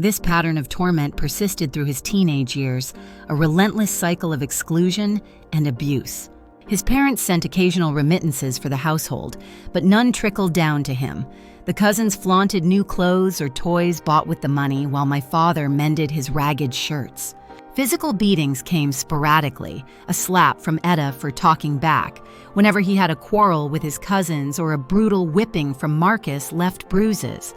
This pattern of torment persisted through his teenage years, a relentless cycle of exclusion and abuse. His parents sent occasional remittances for the household, but none trickled down to him. The cousins flaunted new clothes or toys bought with the money, while my father mended his ragged shirts. Physical beatings came sporadically, a slap from Etta for talking back, whenever he had a quarrel with his cousins, or a brutal whipping from Marcus left bruises.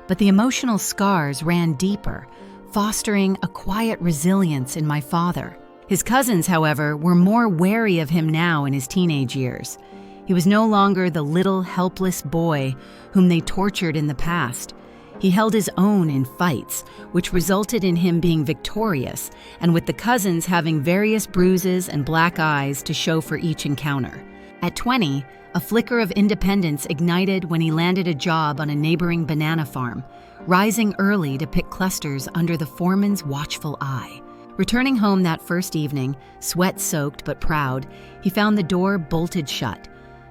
But the emotional scars ran deeper, fostering a quiet resilience in my father. His cousins, however, were more wary of him now in his teenage years. He was no longer the little, helpless boy whom they tortured in the past. He held his own in fights, which resulted in him being victorious, and with the cousins having various bruises and black eyes to show for each encounter. At 20, a flicker of independence ignited when he landed a job on a neighboring banana farm, rising early to pick clusters under the foreman's watchful eye. Returning home that first evening, sweat-soaked but proud, he found the door bolted shut.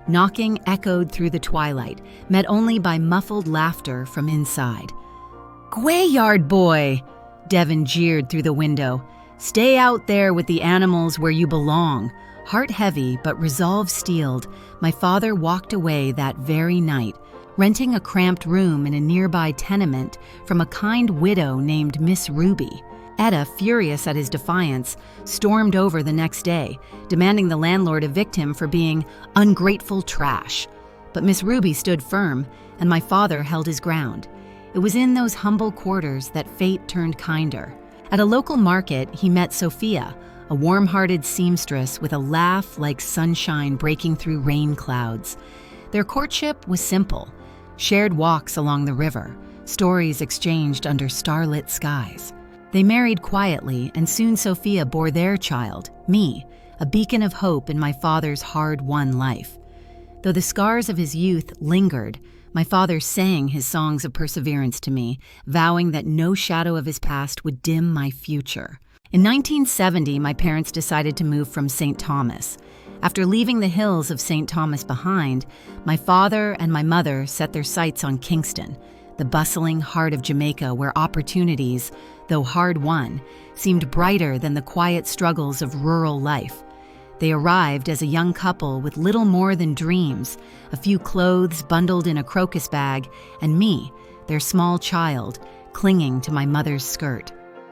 Knocking echoed through the twilight, met only by muffled laughter from inside. "Gwayyard boy!" Devin jeered through the window. "Stay out there with the animals where you belong." Heart heavy but resolve steeled, my father walked away that very night, renting a cramped room in a nearby tenement from a kind widow named Miss Ruby. Etta, furious at his defiance, stormed over the next day, demanding the landlord evict him for being ungrateful trash. But Miss Ruby stood firm, and my father held his ground. It was in those humble quarters that fate turned kinder. At a local market, he met Sophia, a warm-hearted seamstress with a laugh like sunshine breaking through rain clouds. Their courtship was simple: shared walks along the river, stories exchanged under starlit skies. They married quietly, and soon Sophia bore their child, me, a beacon of hope in my father's hard-won life. Though the scars of his youth lingered, my father sang his songs of perseverance to me, vowing that no shadow of his past would dim my future. In 1970, my parents decided to move from St. Thomas. After leaving the hills of St. Thomas behind, my father and my mother set their sights on Kingston, the bustling heart of Jamaica where opportunities, though hard-won, seemed brighter than the quiet struggles of rural life. They arrived as a young couple with little more than dreams, a few clothes bundled in a crocus bag, and me, their small child, clinging to my mother's skirt.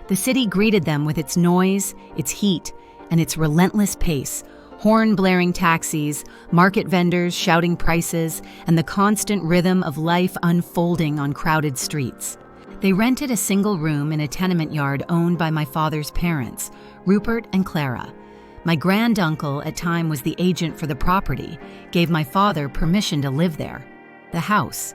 The city greeted them with its noise, its heat, and its relentless pace: horn-blaring taxis, market vendors shouting prices, and the constant rhythm of life unfolding on crowded streets. They rented a single room in a tenement yard owned by my father's parents, Rupert and Clara. My granduncle, at time was the agent for the property, gave my father permission to live there. The house,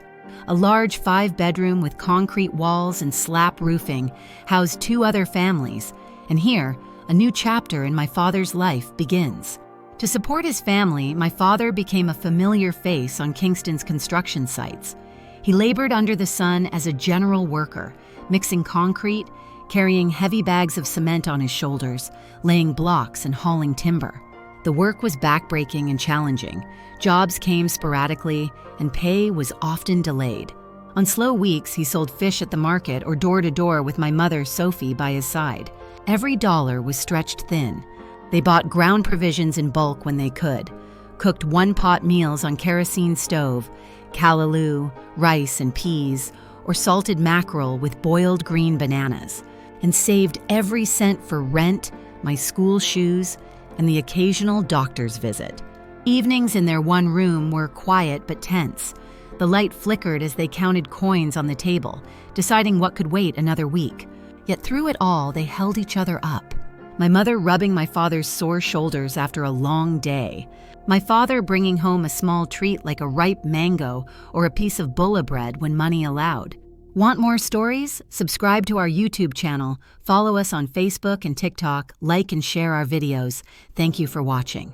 a large 5-bedroom with concrete walls and slab roofing, housed 2 other families, and here, a new chapter in my father's life begins. To support his family, my father became a familiar face on Kingston's construction sites. He labored under the sun as a general worker, mixing concrete, carrying heavy bags of cement on his shoulders, laying blocks and hauling timber. The work was backbreaking and challenging. Jobs came sporadically, and pay was often delayed. On slow weeks, he sold fish at the market or door-to-door with my mother, Sophie, by his side. Every dollar was stretched thin. They bought ground provisions in bulk when they could, cooked one-pot meals on kerosene stove, callaloo, rice and peas, or salted mackerel with boiled green bananas, and saved every cent for rent, my school shoes, and the occasional doctor's visit. Evenings in their one room were quiet but tense. The light flickered as they counted coins on the table, deciding what could wait another week. Yet through it all, they held each other up. My mother rubbing my father's sore shoulders after a long day. My father bringing home a small treat like a ripe mango or a piece of bulla bread when money allowed. Want more stories? Subscribe to our YouTube channel, follow us on Facebook and TikTok, like and share our videos. Thank you for watching.